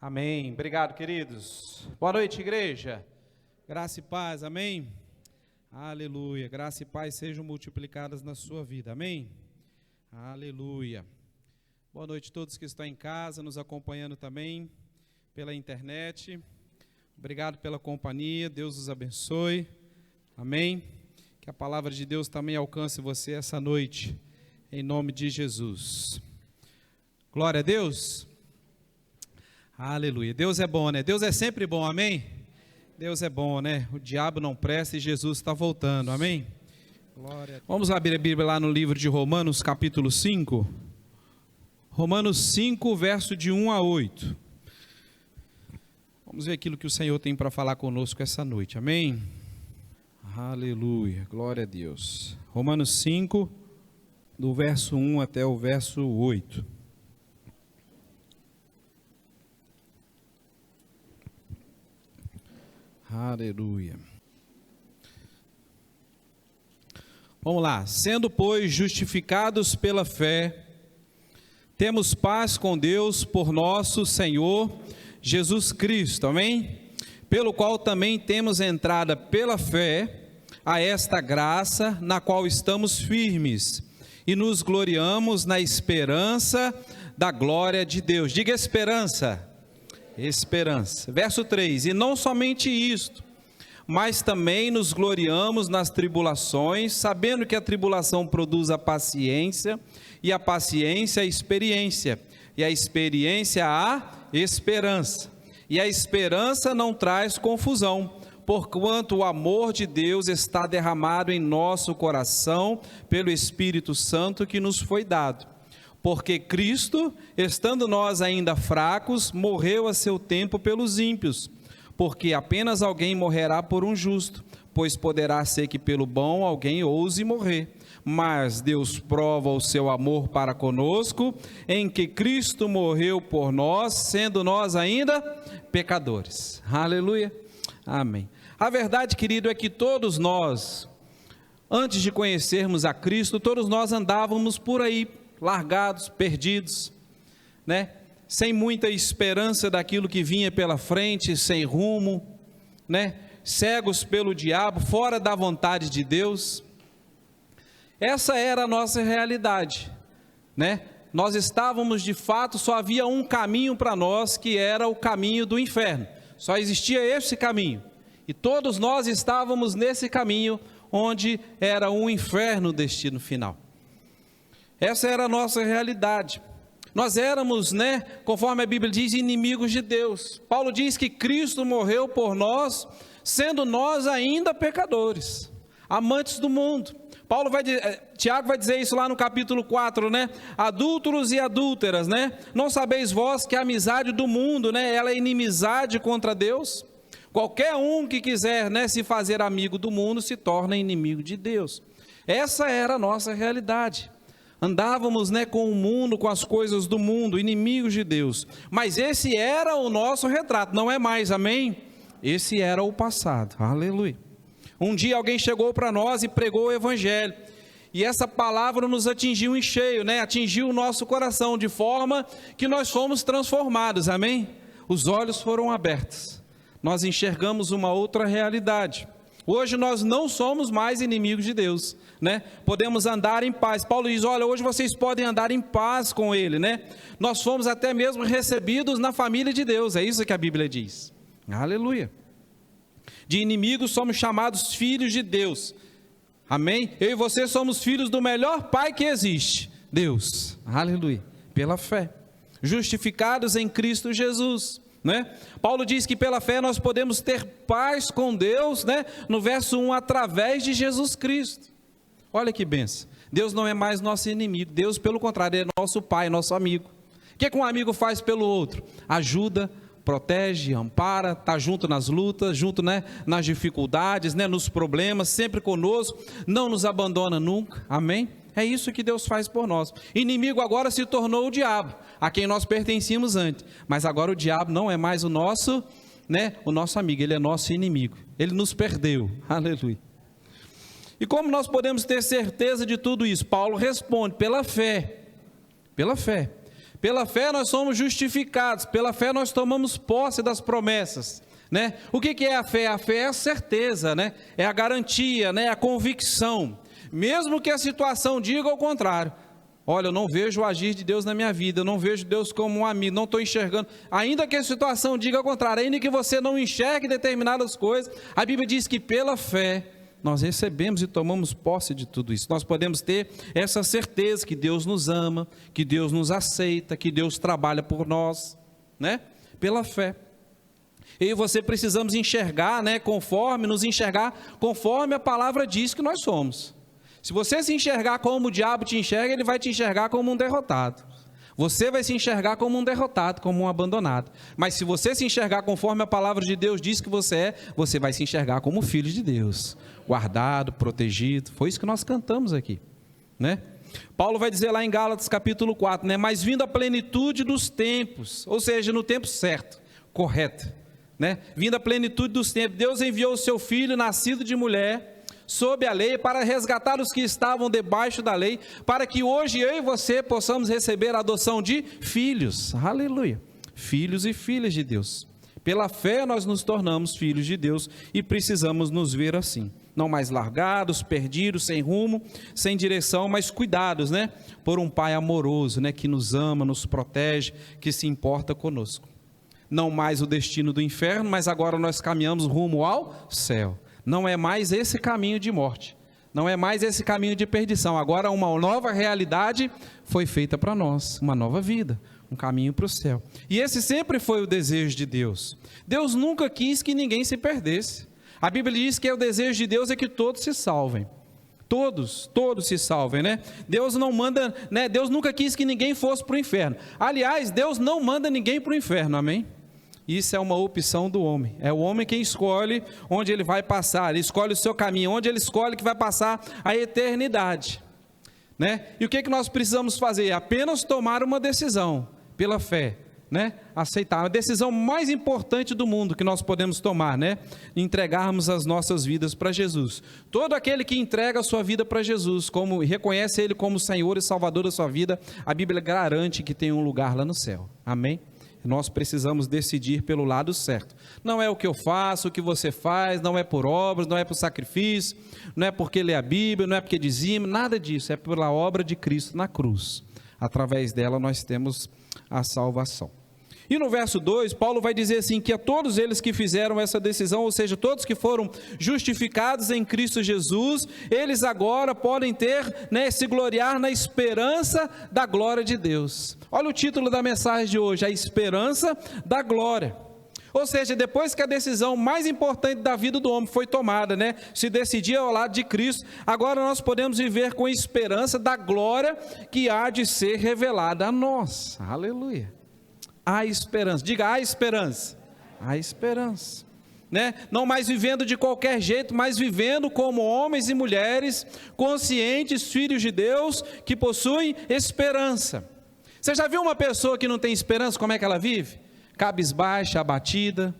Amém. Obrigado, queridos. Boa noite, igreja. Graça e paz, amém? Aleluia. Graça e paz sejam multiplicadas na sua vida, amém? Aleluia. Boa noite a todos que estão em casa, nos acompanhando também pela internet. Obrigado pela companhia, Deus os abençoe, amém? Que a palavra de Deus também alcance você essa noite, em nome de Jesus. Glória a Deus. Aleluia. Deus é bom, né? Deus é sempre bom, amém? Deus é bom, né? O diabo não presta e Jesus está voltando, amém? Glória a Deus. Vamos abrir a Bíblia lá no livro de Romanos, capítulo 5. Romanos 5, verso de 1 a 8. Vamos ver aquilo que o Senhor tem para falar conosco essa noite, amém? Aleluia, glória a Deus. Romanos 5, do verso 1 até o verso 8. Aleluia. Vamos lá. Sendo, pois, justificados pela fé, temos paz com Deus por nosso Senhor Jesus Cristo, amém? Pelo qual também temos entrada pela fé a esta graça na qual estamos firmes e nos gloriamos na esperança da glória de Deus. Diga esperança. Esperança. Verso 3, e não somente isto, mas também nos gloriamos nas tribulações, sabendo que a tribulação produz a paciência, e a paciência a experiência, e a experiência a esperança, e a esperança não traz confusão, porquanto o amor de Deus está derramado em nosso coração, pelo Espírito Santo que nos foi dado. Porque Cristo, estando nós ainda fracos, morreu a seu tempo pelos ímpios, porque apenas alguém morrerá por um justo, pois poderá ser que pelo bom alguém ouse morrer. Mas Deus prova o seu amor para conosco, em que Cristo morreu por nós, sendo nós ainda pecadores. Aleluia. Amém. A verdade, querido, é que todos nós, antes de conhecermos a Cristo, todos nós andávamos por aí, largados, perdidos, né? Sem muita esperança daquilo que vinha pela frente, sem rumo, né? Cegos pelo diabo, fora da vontade de Deus. Essa era a nossa realidade, né? Nós estávamos de fato, só havia um caminho para nós, que era o caminho do inferno. Só existia esse caminho. E todos nós estávamos nesse caminho, onde era um inferno o destino final. Essa era a nossa realidade. Nós éramos, né, conforme a Bíblia diz, inimigos de Deus. Paulo diz que Cristo morreu por nós, sendo nós ainda pecadores, amantes do mundo. Tiago vai dizer isso lá no capítulo 4, né? Adúlteros e adúlteras, né? Não sabeis vós que a amizade do mundo, né, ela é inimizade contra Deus? Qualquer um que quiser, né, se fazer amigo do mundo se torna inimigo de Deus. Essa era a nossa realidade. Andávamos, né, com o mundo, com as coisas do mundo, inimigos de Deus. Mas esse era o nosso retrato, não é mais, amém? Esse era o passado, aleluia. Um dia alguém chegou para nós e pregou o evangelho. E essa palavra nos atingiu em cheio, né? Atingiu o nosso coração, de forma que nós fomos transformados, amém? Os olhos foram abertos. Nós enxergamos uma outra realidade. Hoje nós não somos mais inimigos de Deus, né? Podemos andar em paz. Paulo diz, olha, hoje vocês podem andar em paz com Ele, né? Nós fomos até mesmo recebidos na família de Deus, é isso que a Bíblia diz. Aleluia. De inimigos somos chamados filhos de Deus, amém? Eu e você somos filhos do melhor pai que existe, Deus, aleluia, pela fé, justificados em Cristo Jesus, né? Paulo diz que pela fé nós podemos ter paz com Deus, né? No verso 1, através de Jesus Cristo. Olha que bênção. Deus não é mais nosso inimigo. Deus, pelo contrário, é nosso pai, nosso amigo. O que um amigo faz pelo outro? Ajuda, protege, ampara, está junto nas lutas, junto, né, nas dificuldades, né, nos problemas, sempre conosco, não nos abandona nunca, amém? É isso que Deus faz por nós. Inimigo agora se tornou o diabo, a quem nós pertencíamos antes, mas agora o diabo não é mais o nosso, né, o nosso amigo, ele é nosso inimigo, ele nos perdeu, aleluia. E como nós podemos ter certeza de tudo isso? Paulo responde, pela fé, Pela fé nós somos justificados, pela fé nós tomamos posse das promessas, né? O que é a fé? A fé é a certeza, né? É a garantia, né? A convicção, mesmo que a situação diga ao contrário. Olha, eu não vejo o agir de Deus na minha vida, eu não vejo Deus como um amigo, não estou enxergando. Ainda que a situação diga ao contrário, ainda que você não enxergue determinadas coisas, a Bíblia diz que pela fé nós recebemos e tomamos posse de tudo isso. Nós podemos ter essa certeza que Deus nos ama, que Deus nos aceita, que Deus trabalha por nós, né? Pela fé. Eu e você precisamos enxergar, né? Nos enxergar conforme a palavra diz que nós somos. Se você se enxergar como o diabo te enxerga, ele vai te enxergar como um derrotado. Você vai se enxergar como um derrotado, como um abandonado. Mas se você se enxergar conforme a palavra de Deus diz que você é, você vai se enxergar como filho de Deus, guardado, protegido. Foi isso que nós cantamos aqui, né? Paulo vai dizer lá em Gálatas capítulo 4, né? Mas vindo a plenitude dos tempos, ou seja, no tempo certo, correto, né? Vindo a plenitude dos tempos, Deus enviou o seu filho, nascido de mulher, sob a lei, para resgatar os que estavam debaixo da lei, para que hoje eu e você possamos receber a adoção de filhos, aleluia, filhos e filhas de Deus. Pela fé nós nos tornamos filhos de Deus e precisamos nos ver assim, não mais largados, perdidos, sem rumo, sem direção, mas cuidados, né, por um Pai amoroso, né, que nos ama, nos protege, que se importa conosco. Não mais o destino do inferno, mas agora nós caminhamos rumo ao céu. Não é mais esse caminho de morte, não é mais esse caminho de perdição. Agora uma nova realidade foi feita para nós, uma nova vida, um caminho para o céu. E esse sempre foi o desejo de Deus. Deus nunca quis que ninguém se perdesse. A Bíblia diz que o desejo de Deus é que todos se salvem. Todos se salvem, né? Deus não manda, né? Deus nunca quis que ninguém fosse para o inferno. Aliás, Deus não manda ninguém para o inferno, amém? Isso é uma opção do homem, é o homem quem escolhe onde ele vai passar, ele escolhe o seu caminho, onde ele escolhe que vai passar a eternidade, né? E o que nós precisamos fazer? Apenas tomar uma decisão, pela fé, né? Aceitar, a decisão mais importante do mundo que nós podemos tomar, né? Entregarmos as nossas vidas para Jesus. Todo aquele que entrega a sua vida para Jesus, como reconhece Ele como Senhor e Salvador da sua vida, a Bíblia garante que tem um lugar lá no céu, amém? Nós precisamos decidir pelo lado certo. Não é o que eu faço, o que você faz, não é por obras, não é por sacrifício, não é porque lê a Bíblia, não é porque dizima, nada disso, é pela obra de Cristo na cruz. Através dela nós temos a salvação. E no verso 2, Paulo vai dizer assim, que a todos eles que fizeram essa decisão, ou seja, todos que foram justificados em Cristo Jesus, eles agora podem ter, né, se gloriar na esperança da glória de Deus. Olha o título da mensagem de hoje, a esperança da glória. Ou seja, depois que a decisão mais importante da vida do homem foi tomada, né, se decidir ao lado de Cristo, agora nós podemos viver com esperança da glória que há de ser revelada a nós. Aleluia. Há esperança, diga, há esperança, há esperança, né? Não mais vivendo de qualquer jeito, mas vivendo como homens e mulheres conscientes, filhos de Deus, que possuem esperança. Você já viu uma pessoa que não tem esperança, como é que ela vive? Cabisbaixa, abatida,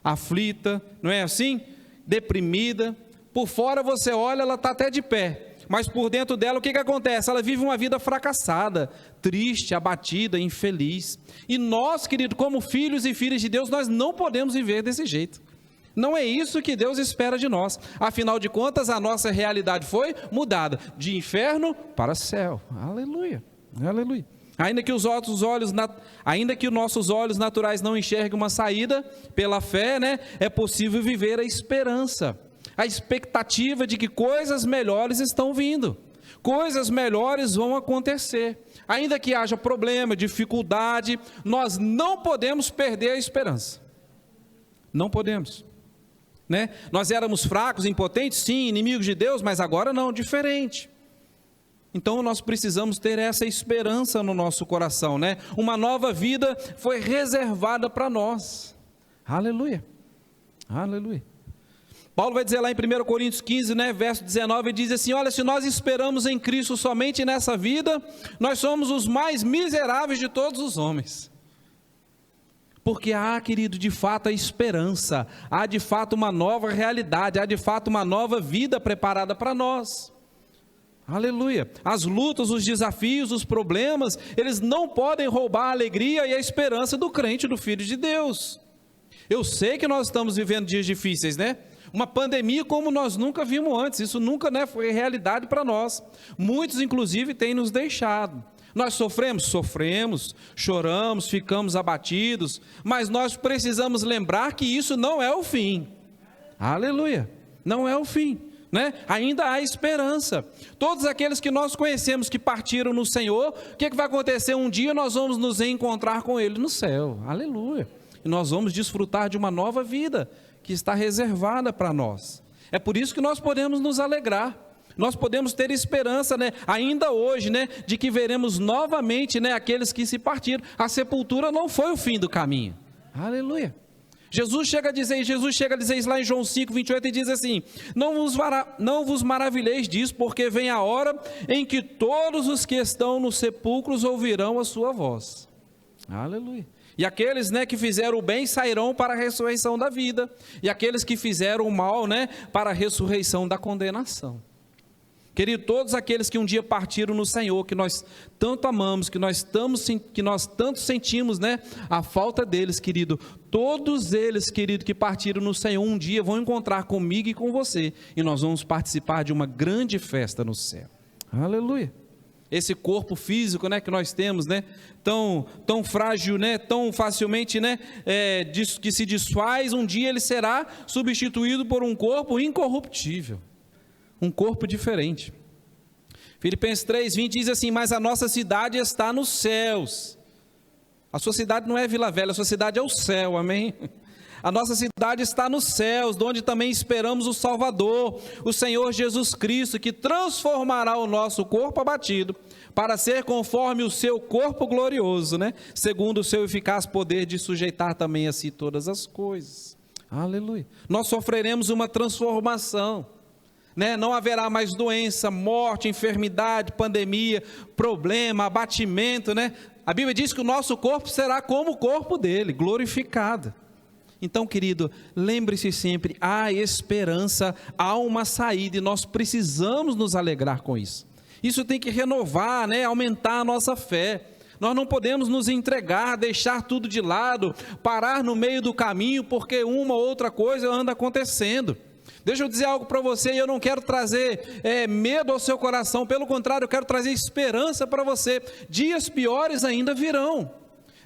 aflita, não é assim? Deprimida, por fora você olha, ela está até de pé, mas por dentro dela o que acontece? Ela vive uma vida fracassada, triste, abatida, infeliz. E nós, querido, como filhos e filhas de Deus, nós não podemos viver desse jeito. Não é isso que Deus espera de nós. Afinal de contas, a nossa realidade foi mudada de inferno para céu. Aleluia, aleluia. Ainda que os nossos olhos naturais não enxerguem uma saída, pela fé, né, é possível viver a esperança. A expectativa de que coisas melhores estão vindo, coisas melhores vão acontecer, ainda que haja problema, dificuldade, nós não podemos perder a esperança, não podemos, né? Nós éramos fracos, impotentes, sim, inimigos de Deus, mas agora não, diferente. Então nós precisamos ter essa esperança no nosso coração, né? Uma nova vida foi reservada para nós, aleluia, aleluia. Paulo vai dizer lá em 1 Coríntios 15, né, verso 19, ele diz assim, olha, se nós esperamos em Cristo somente nessa vida, nós somos os mais miseráveis de todos os homens. Porque há, querido, de fato a esperança, há de fato uma nova realidade, há de fato uma nova vida preparada para nós. Aleluia. As lutas, os desafios, os problemas, eles não podem roubar a alegria e a esperança do crente, do filho de Deus. Eu sei que nós estamos vivendo dias difíceis, né? Uma pandemia como nós nunca vimos antes, isso nunca, né, foi realidade para nós. Muitos, inclusive, têm nos deixado. Nós sofremos? Sofremos, choramos, ficamos abatidos, mas nós precisamos lembrar que isso não é o fim. Aleluia, não é o fim, né? Ainda há esperança. Todos aqueles que nós conhecemos que partiram no Senhor, o que vai acontecer? Um dia nós vamos nos encontrar com Ele no céu, aleluia, e nós vamos desfrutar de uma nova vida que está reservada para nós. É por isso que nós podemos nos alegrar. Nós podemos ter esperança, né, ainda hoje, né, de que veremos novamente, né, aqueles que se partiram. A sepultura não foi o fim do caminho. Aleluia. Jesus chega a dizer isso lá em João 5, 28, e diz assim: não vos maravilheis disso, porque vem a hora em que todos os que estão nos sepulcros ouvirão a sua voz. Aleluia. E aqueles, né, que fizeram o bem sairão para a ressurreição da vida, e aqueles que fizeram o mal, né, para a ressurreição da condenação. Querido, todos aqueles que um dia partiram no Senhor, que nós tanto amamos, que nós tanto sentimos, né, a falta deles, querido, todos eles, querido, que partiram no Senhor, um dia vão encontrar comigo e com você, e nós vamos participar de uma grande festa no céu. Aleluia. Esse corpo físico, né, que nós temos, né, tão frágil, né, tão facilmente, né, que se desfaz, um dia ele será substituído por um corpo incorruptível. Um corpo diferente. Filipenses 3:20 diz assim: mas a nossa cidade está nos céus. A sua cidade não é Vila Velha, a sua cidade é o céu, amém? A nossa cidade está nos céus, de onde também esperamos o Salvador, o Senhor Jesus Cristo, que transformará o nosso corpo abatido, para ser conforme o seu corpo glorioso, né? Segundo o seu eficaz poder de sujeitar também a si todas as coisas. Aleluia. Nós sofreremos uma transformação. Né? Não haverá mais doença, morte, enfermidade, pandemia, problema, abatimento, né? A Bíblia diz que o nosso corpo será como o corpo dele, glorificado. Então, querido, lembre-se sempre, há esperança, há uma saída, e nós precisamos nos alegrar com isso. Isso tem que renovar, né? Aumentar a nossa fé. Nós não podemos nos entregar, deixar tudo de lado, parar no meio do caminho, porque uma ou outra coisa anda acontecendo. Deixa eu dizer algo para você, e eu não quero trazer medo ao seu coração, pelo contrário, eu quero trazer esperança para você. Dias piores ainda virão,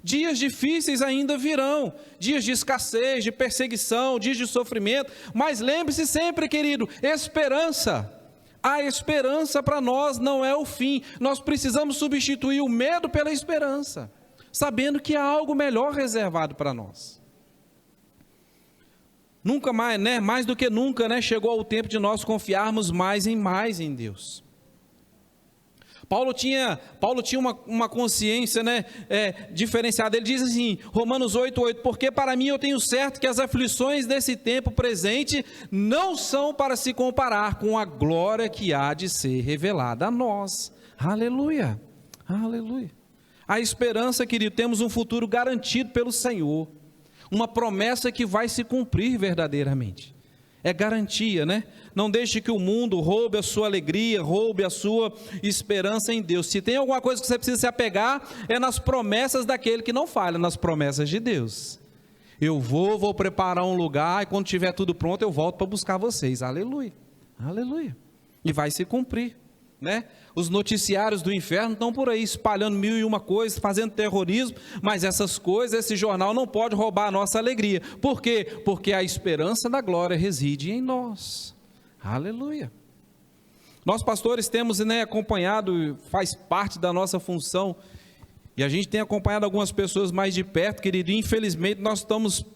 dias difíceis ainda virão, dias de escassez, de perseguição, dias de sofrimento, mas lembre-se sempre, querido, esperança. A esperança para nós não é o fim, nós precisamos substituir o medo pela esperança, sabendo que há algo melhor reservado para nós. Nunca mais, né? Mais do que nunca, né? Chegou o tempo de nós confiarmos mais em Deus. Paulo tinha uma consciência, né, diferenciada. Ele diz assim, Romanos 8:8, porque para mim eu tenho certo que as aflições desse tempo presente não são para se comparar com a glória que há de ser revelada a nós. Aleluia, aleluia. A esperança, querido, temos um futuro garantido pelo Senhor. Uma promessa que vai se cumprir verdadeiramente. É garantia, né? Não deixe que o mundo roube a sua alegria, roube a sua esperança em Deus. Se tem alguma coisa que você precisa se apegar, é nas promessas daquele que não falha, nas promessas de Deus. Eu vou preparar um lugar, e quando tiver tudo pronto, eu volto para buscar vocês. Aleluia, aleluia. E vai se cumprir, né? Os noticiários do inferno estão por aí espalhando 1001 coisas, fazendo terrorismo, mas essas coisas, esse jornal não pode roubar a nossa alegria. Por quê? Porque a esperança da glória reside em nós. Aleluia. Nós pastores temos, né, acompanhado, faz parte da nossa função, e a gente tem acompanhado algumas pessoas mais de perto, querido, e infelizmente nós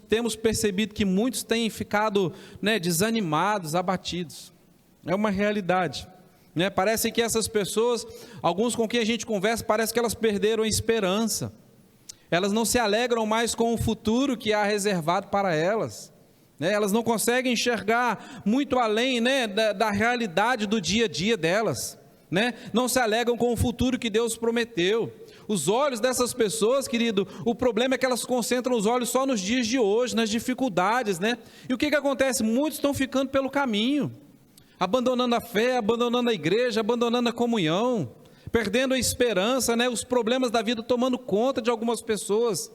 temos percebido que muitos têm ficado, né, desanimados, abatidos. É uma realidade. Né? Parece que essas pessoas, alguns com quem a gente conversa, parece que elas perderam a esperança, elas não se alegram mais com o futuro que há reservado para elas, né? Elas não conseguem enxergar muito além, né, da realidade do dia a dia delas, né? Não se alegram com o futuro que Deus prometeu. Os olhos dessas pessoas, querido, o problema é que elas concentram os olhos só nos dias de hoje, nas dificuldades, né? E o que acontece? Muitos estão ficando pelo caminho. abandonando a fé, abandonando a igreja, abandonando a comunhão, perdendo a esperança, né? Os problemas da vida tomando conta de algumas pessoas.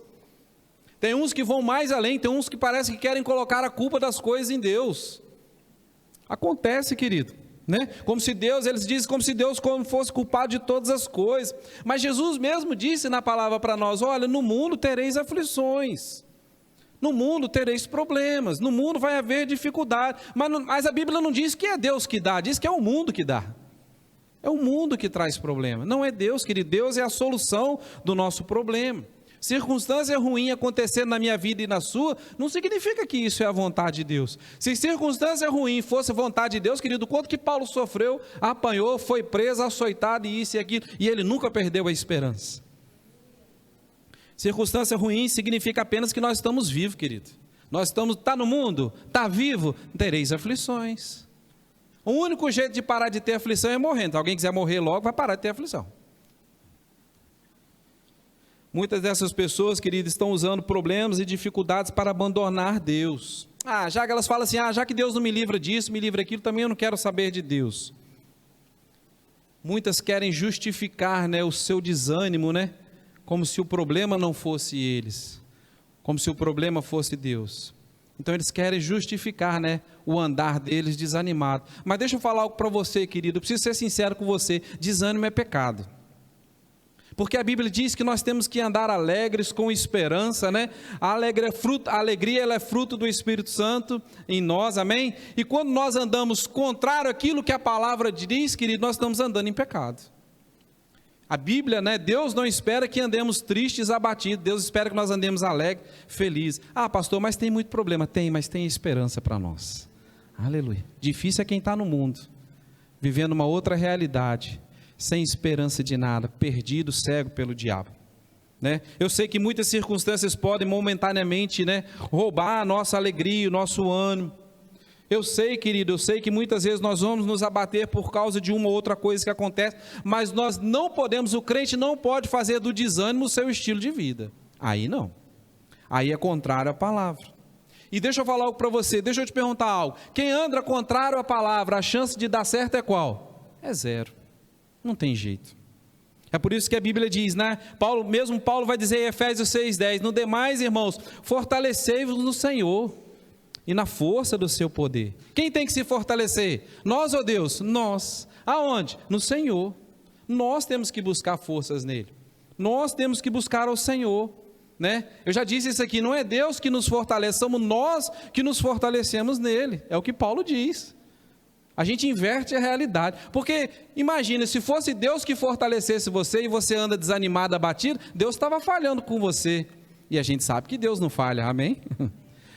Tem uns que vão mais além, tem uns que parece que querem colocar a culpa das coisas em Deus. Acontece, querido, né? Como se Deus, eles dizem como se Deus fosse culpado de todas as coisas. Mas Jesus mesmo disse na palavra para nós: olha, no mundo tereis aflições, no mundo tereis problemas, no mundo vai haver dificuldade. Mas a Bíblia não diz que é Deus que dá, diz que é o mundo que dá. É o mundo que traz problema, não é Deus, querido. Deus é a solução do nosso problema. Circunstância ruim acontecendo na minha vida e na sua, não significa que isso é a vontade de Deus. Se circunstância ruim fosse vontade de Deus, querido, quanto que Paulo sofreu, apanhou, foi preso, açoitado e isso e aquilo, e ele nunca perdeu a esperança. Circunstância ruim significa apenas que nós estamos vivos, querido. Nós estamos, está no mundo, está vivo, tereis aflições. O único jeito de parar de ter aflição é morrendo. Se alguém quiser morrer logo, vai parar de ter aflição. Muitas dessas pessoas, queridos, estão usando problemas e dificuldades para abandonar Deus. Já que elas falam assim, já que Deus não me livra disso, me livra daquilo, também eu não quero saber de Deus. Muitas querem justificar, né, o seu desânimo, né, como se o problema não fosse eles, como se o problema fosse Deus. Então eles querem justificar, né, o andar deles desanimado. Mas deixa eu falar algo para você, querido, eu preciso ser sincero com você, desânimo é pecado. Porque a Bíblia diz que nós temos que andar alegres, com esperança, né? A alegria ela é fruto do Espírito Santo em nós, amém? E quando nós andamos contrário àquilo que a palavra diz, querido, nós estamos andando em pecado. A Bíblia, né? Deus não espera que andemos tristes, abatidos, Deus espera que nós andemos alegres, felizes. Pastor, mas tem muito problema. Tem, mas tem esperança para nós. Aleluia. Difícil é quem está no mundo, vivendo uma outra realidade, sem esperança de nada, perdido, cego pelo diabo, né? Eu sei que muitas circunstâncias podem momentaneamente, né, roubar a nossa alegria, o nosso ânimo. Eu sei, querido, eu sei que muitas vezes nós vamos nos abater por causa de uma ou outra coisa que acontece, mas nós não podemos, o crente não pode fazer do desânimo o seu estilo de vida. Aí não, aí é contrário à palavra. E deixa eu falar algo para você, deixa eu te perguntar algo. Quem anda contrário à palavra, a chance de dar certo é qual? É zero. Não tem jeito. É por isso que a Bíblia diz, né? Paulo vai dizer em Efésios 6,10: no demais, irmãos, fortalecei-vos no Senhor e na força do seu poder. Quem tem que se fortalecer? Nós ou Deus? Nós. Aonde? No Senhor. Nós temos que buscar forças nele. Nós temos que buscar ao Senhor, né? Eu já disse isso aqui, não é Deus que nos fortalece, somos nós que nos fortalecemos nele. É o que Paulo diz. A gente inverte a realidade, porque imagina, se fosse Deus que fortalecesse você e você anda desanimado, abatido, Deus estava falhando com você, e a gente sabe que Deus não falha, amém?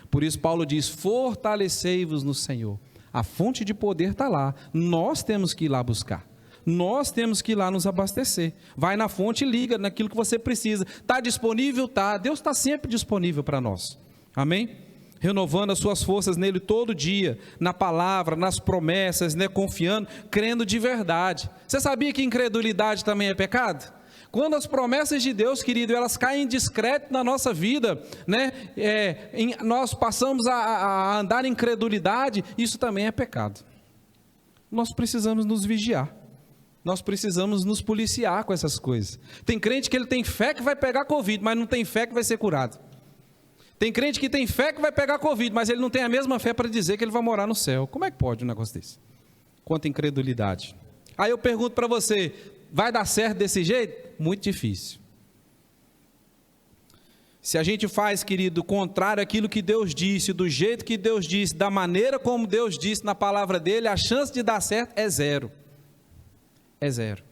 Por isso Paulo diz, fortalecei-vos no Senhor, a fonte de poder está lá, nós temos que ir lá buscar, nós temos que ir lá nos abastecer, vai na fonte e liga naquilo que você precisa, está disponível? Está, Deus está sempre disponível para nós, amém? Renovando as suas forças nele todo dia, na palavra, nas promessas, né, confiando, crendo de verdade. Você sabia que incredulidade também é pecado? Quando as promessas de Deus, querido, elas caem em descrédito na nossa vida, né, nós passamos a andar em incredulidade, isso também é pecado. Nós precisamos nos vigiar, nós precisamos nos policiar com essas coisas. Tem crente que ele tem fé que vai pegar Covid, mas não tem fé que vai ser curado. Tem crente que tem fé que vai pegar Covid, mas ele não tem a mesma fé para dizer que ele vai morar no céu. Como é que pode um negócio desse? Quanta incredulidade. Aí eu pergunto para você, vai dar certo desse jeito? Muito difícil. Se a gente faz, querido, contrário àquilo que Deus disse, do jeito que Deus disse, da maneira como Deus disse na palavra dele, a chance de dar certo é zero. É zero.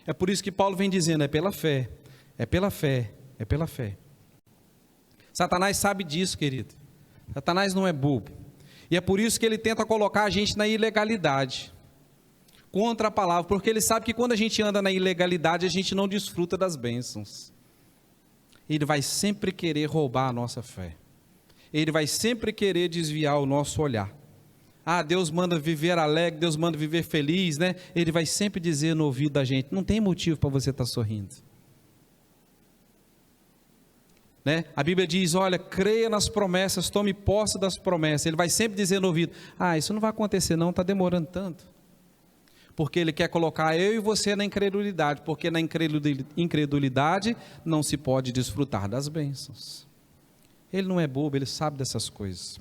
É por isso que Paulo vem dizendo, é pela fé, é pela fé, é pela fé. Satanás sabe disso, querido. Satanás não é bobo. E é por isso que ele tenta colocar a gente na ilegalidade, contra a palavra, porque ele sabe que quando a gente anda na ilegalidade, a gente não desfruta das bênçãos. Ele vai sempre querer roubar a nossa fé. Ele vai sempre querer desviar o nosso olhar. Deus manda viver alegre, Deus manda viver feliz, né? Ele vai sempre dizer no ouvido da gente, não tem motivo para você estar sorrindo. né? A Bíblia diz, olha, creia nas promessas, tome posse das promessas. Ele vai sempre dizer no ouvido, isso não vai acontecer não, está demorando tanto. Porque Ele quer colocar eu e você na incredulidade, porque na incredulidade não se pode desfrutar das bênçãos. Ele não é bobo, Ele sabe dessas coisas.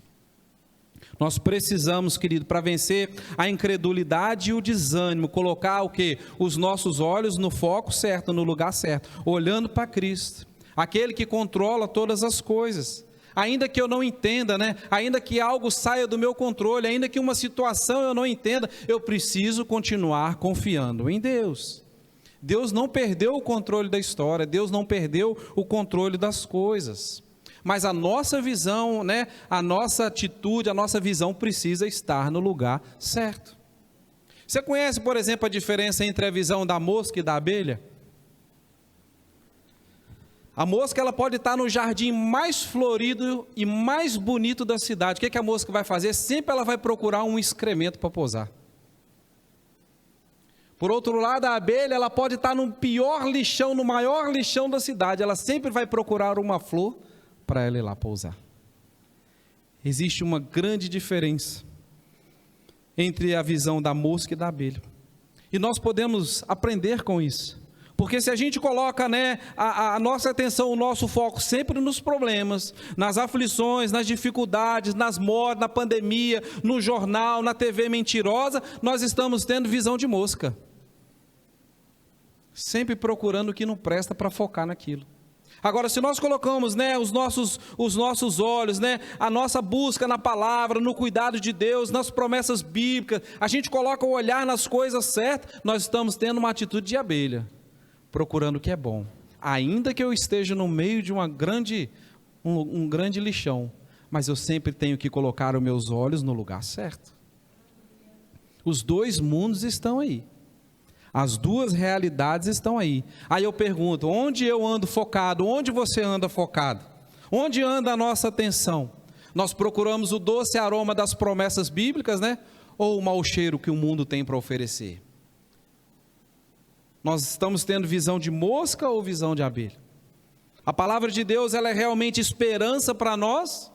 Nós precisamos, querido, para vencer a incredulidade e o desânimo, colocar o quê? Os nossos olhos no foco certo, no lugar certo, olhando para Cristo, aquele que controla todas as coisas. Ainda que eu não entenda, né? Ainda que algo saia do meu controle, ainda que uma situação eu não entenda, eu preciso continuar confiando em Deus. Deus não perdeu o controle da história, Deus não perdeu o controle das coisas. Mas a nossa visão, né? A nossa atitude, a nossa visão precisa estar no lugar certo. Você conhece, por exemplo, a diferença entre a visão da mosca e da abelha? A mosca, ela pode estar no jardim mais florido e mais bonito da cidade. O que a mosca vai fazer? Sempre ela vai procurar um excremento para pousar. Por outro lado, a abelha, ela pode estar no pior lixão, no maior lixão da cidade. Ela sempre vai procurar uma flor para ela ir lá pousar. Existe uma grande diferença entre a visão da mosca e da abelha. E nós podemos aprender com isso. Porque se a gente coloca, né, a nossa atenção, o nosso foco sempre nos problemas, nas aflições, nas dificuldades, nas mortes, na pandemia, no jornal, na TV mentirosa, nós estamos tendo visão de mosca. Sempre procurando o que não presta para focar naquilo. Agora, se nós colocamos, né, os nossos olhos, né, a nossa busca na palavra, no cuidado de Deus, nas promessas bíblicas, a gente coloca o olhar nas coisas certas, nós estamos tendo uma atitude de abelha, procurando o que é bom, ainda que eu esteja no meio de um grande lixão, mas eu sempre tenho que colocar os meus olhos no lugar certo. Os dois mundos estão aí, as duas realidades estão aí. Aí eu pergunto, onde eu ando focado? Onde você anda focado? Onde anda a nossa atenção? Nós procuramos o doce aroma das promessas bíblicas, né? Ou o mau cheiro que o mundo tem para oferecer? Nós estamos tendo visão de mosca ou visão de abelha? A palavra de Deus, ela é realmente esperança para nós?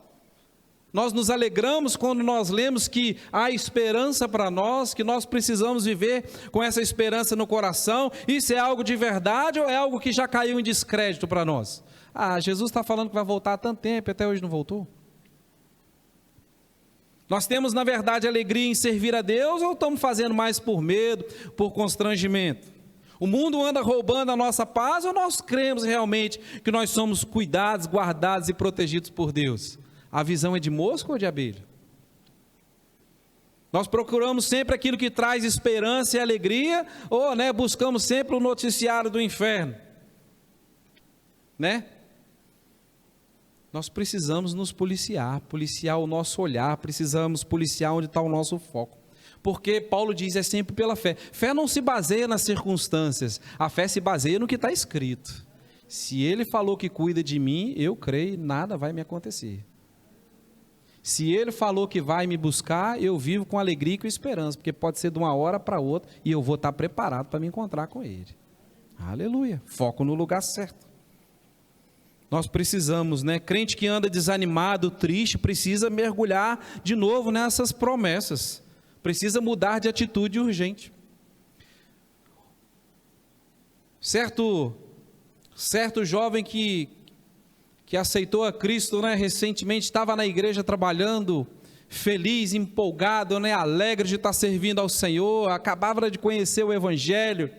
Nós nos alegramos quando nós lemos que há esperança para nós, que nós precisamos viver com essa esperança no coração. Isso é algo de verdade ou é algo que já caiu em descrédito para nós? Jesus está falando que vai voltar há tanto tempo e até hoje não voltou. Nós temos, na verdade, alegria em servir a Deus ou estamos fazendo mais por medo, por constrangimento? O mundo anda roubando a nossa paz ou nós cremos realmente que nós somos cuidados, guardados e protegidos por Deus? A visão é de mosca ou de abelha? Nós procuramos sempre aquilo que traz esperança e alegria ou, né, buscamos sempre o noticiário do inferno? Né? Nós precisamos nos policiar o nosso olhar, precisamos policiar onde está o nosso foco. Porque Paulo diz, é sempre pela fé. Fé não se baseia nas circunstâncias, a fé se baseia no que está escrito. Se Ele falou que cuida de mim, eu creio, nada vai me acontecer. Se Ele falou que vai me buscar, eu vivo com alegria e com esperança, porque pode ser de uma hora para outra, e eu vou estar preparado para me encontrar com Ele. Aleluia, foco no lugar certo. Nós precisamos, né? Crente que anda desanimado, triste, precisa mergulhar de novo nessas promessas. Precisa mudar de atitude urgente. Certo jovem que aceitou a Cristo, né, recentemente, estava na igreja trabalhando, feliz, empolgado, né, alegre de estar servindo ao Senhor, acabava de conhecer o Evangelho,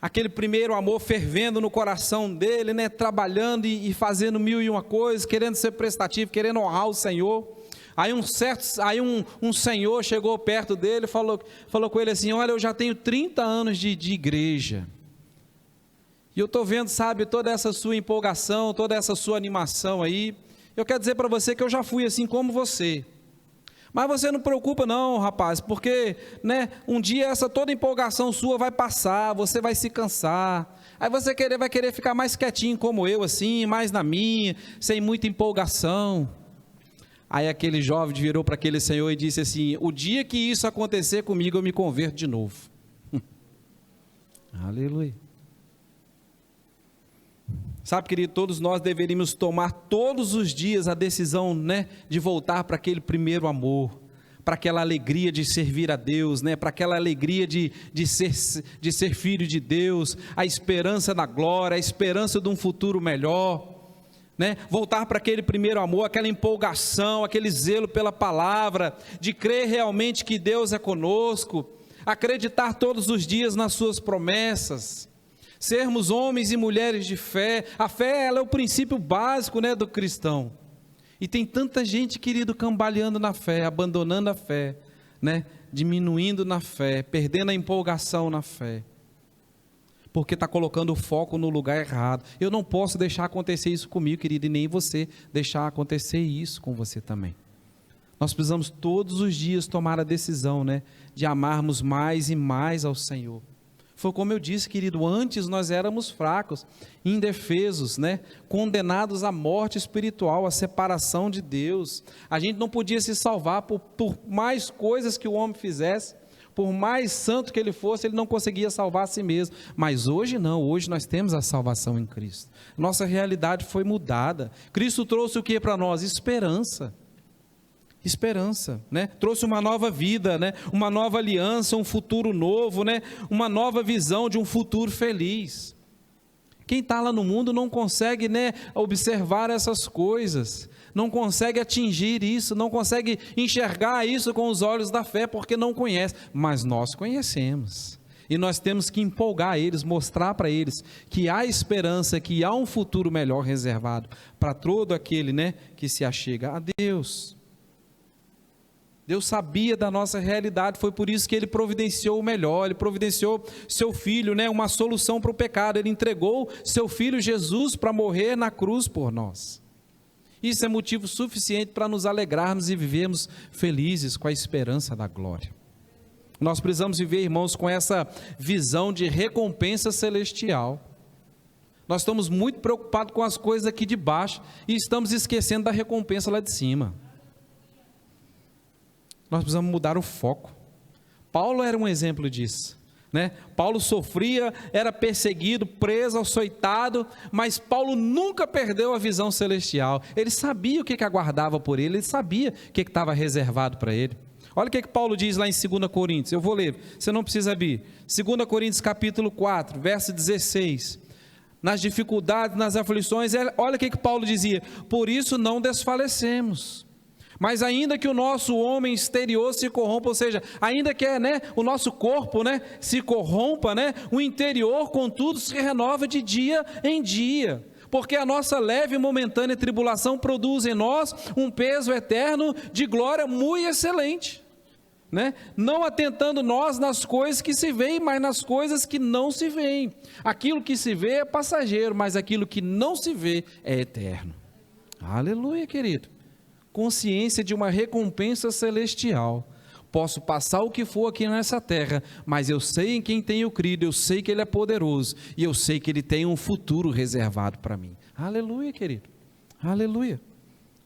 aquele primeiro amor fervendo no coração dele, né, trabalhando e fazendo mil e uma coisas, querendo ser prestativo, querendo honrar o Senhor. Aí um senhor chegou perto dele e falou com ele assim, olha, eu já tenho 30 anos de igreja, e eu estou vendo, sabe, toda essa sua empolgação, toda essa sua animação aí, eu quero dizer para você que eu já fui assim como você, mas você não preocupa não, rapaz, porque, né, um dia essa toda empolgação sua vai passar, você vai se cansar, aí você vai querer ficar mais quietinho como eu assim, mais na minha, sem muita empolgação. Aí aquele jovem virou para aquele senhor e disse assim, o dia que isso acontecer comigo, eu me converto de novo. Aleluia. Sabe, querido, todos nós deveríamos tomar todos os dias a decisão, né, de voltar para aquele primeiro amor, para aquela alegria de servir a Deus, né, para aquela alegria de ser filho de Deus, a esperança da glória, a esperança de um futuro melhor, né? Voltar para aquele primeiro amor, aquela empolgação, aquele zelo pela palavra, de crer realmente que Deus é conosco, acreditar todos os dias nas suas promessas, sermos homens e mulheres de fé. A fé, ela é o princípio básico, né, do cristão. E tem tanta gente, querido, cambaleando na fé, abandonando a fé, né, diminuindo na fé, perdendo a empolgação na fé, porque está colocando o foco no lugar errado. Eu não posso deixar acontecer isso comigo, querido, e nem você deixar acontecer isso com você também. Nós precisamos todos os dias tomar a decisão, né, de amarmos mais e mais ao Senhor. Foi como eu disse, querido, antes nós éramos fracos, indefesos, né, condenados à morte espiritual, à separação de Deus. A gente não podia se salvar por mais coisas que o homem fizesse, por mais santo que ele fosse, ele não conseguia salvar a si mesmo. Mas hoje não, hoje nós temos a salvação em Cristo. Nossa realidade foi mudada. Cristo trouxe o que para nós? Esperança. Esperança, né? Trouxe uma nova vida, né? Uma nova aliança, um futuro novo, né? Uma nova visão de um futuro feliz. Quem está lá no mundo não consegue, né, observar essas coisas, não consegue atingir isso, não consegue enxergar isso com os olhos da fé, porque não conhece, mas nós conhecemos, e nós temos que empolgar eles, mostrar para eles que há esperança, que há um futuro melhor reservado para todo aquele, né, que se achega a Deus. Deus sabia da nossa realidade, foi por isso que Ele providenciou o melhor, Ele providenciou seu Filho, né, uma solução para o pecado. Ele entregou seu Filho Jesus para morrer na cruz por nós. Isso é motivo suficiente para nos alegrarmos e vivermos felizes com a esperança da glória. Nós precisamos viver, irmãos, com essa visão de recompensa celestial. Nós estamos muito preocupados com as coisas aqui de baixo e estamos esquecendo da recompensa lá de cima. Nós precisamos mudar o foco. Paulo era um exemplo disso, né? Paulo sofria, era perseguido, preso, açoitado, mas Paulo nunca perdeu a visão celestial. Ele sabia o que aguardava por ele, ele sabia o que estava reservado para ele. Olha o que Paulo diz lá em 2 Coríntios, eu vou ler, você não precisa abrir. 2 Coríntios capítulo 4, verso 16. Nas dificuldades, nas aflições, olha o que Paulo dizia: por isso não desfalecemos. Mas ainda que o nosso homem exterior se corrompa, ou seja, ainda que, né, o nosso corpo, né, se corrompa, né, o interior, contudo, se renova de dia em dia. Porque a nossa leve e momentânea tribulação produz em nós um peso eterno de glória muito excelente. Né? Não atentando nós nas coisas que se veem, mas nas coisas que não se veem. Aquilo que se vê é passageiro, mas aquilo que não se vê é eterno. Aleluia, querido. Consciência de uma recompensa celestial. Posso passar o que for aqui nessa terra, mas eu sei em quem tenho crido, eu sei que Ele é poderoso, e eu sei que Ele tem um futuro reservado para mim. Aleluia, querido. Aleluia.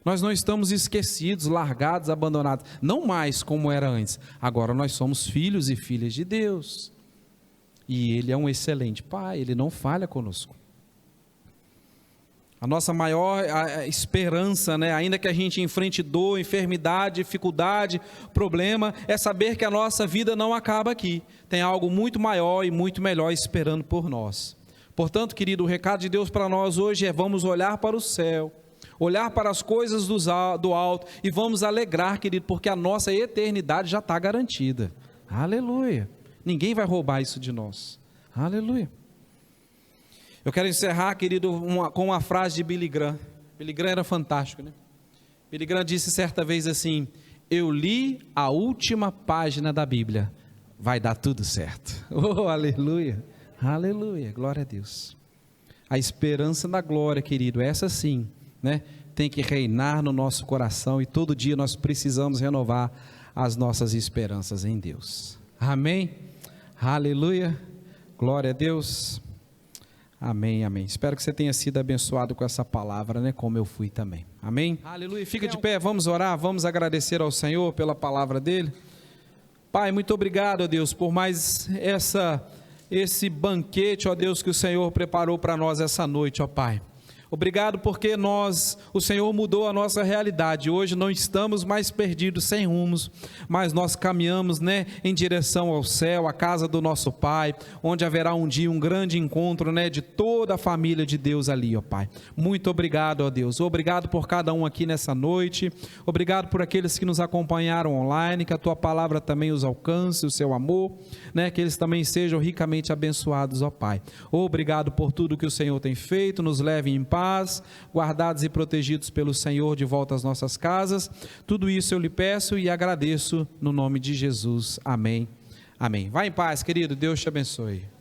Nós não estamos esquecidos, largados, abandonados, não mais como era antes. Agora nós somos filhos e filhas de Deus, e Ele é um excelente Pai, Ele não falha conosco. A nossa maior esperança, né, ainda que a gente enfrente dor, enfermidade, dificuldade, problema, é saber que a nossa vida não acaba aqui. Tem algo muito maior e muito melhor esperando por nós. Portanto, querido, o recado de Deus para nós hoje é: vamos olhar para o céu, olhar para as coisas do alto e vamos alegrar, querido, porque a nossa eternidade já está garantida. Aleluia. Ninguém vai roubar isso de nós. Aleluia. Eu quero encerrar, querido, com uma frase de Billy Graham. Billy Graham era fantástico, né? Billy Graham disse certa vez assim: eu li a última página da Bíblia, vai dar tudo certo. Oh, aleluia, aleluia, glória a Deus. A esperança da glória, querido, essa sim, né, tem que reinar no nosso coração, e todo dia nós precisamos renovar as nossas esperanças em Deus. Amém? Aleluia, glória a Deus. Amém, amém. Espero que você tenha sido abençoado com essa palavra, né? Como eu fui também. Amém? Aleluia. Fica de pé, vamos orar, vamos agradecer ao Senhor pela palavra dele. Pai, muito obrigado, ó Deus, por mais esse banquete, ó Deus, que o Senhor preparou para nós essa noite, ó Pai. Obrigado porque o Senhor mudou a nossa realidade. Hoje não estamos mais perdidos, sem rumos, mas nós caminhamos, em direção ao céu, à casa do nosso Pai, onde haverá um dia um grande encontro, de toda a família de Deus ali, ó Pai. Muito obrigado, ó Deus. Obrigado por cada um aqui nessa noite. Obrigado por aqueles que nos acompanharam online, que a Tua palavra também os alcance, o Seu amor, que eles também sejam ricamente abençoados, ó Pai. Obrigado por tudo que o Senhor tem feito, nos leve em paz, guardados e protegidos pelo Senhor de volta às nossas casas. Tudo isso eu lhe peço e agradeço no nome de Jesus. Amém. Amém. Vá em paz, querido. Deus te abençoe.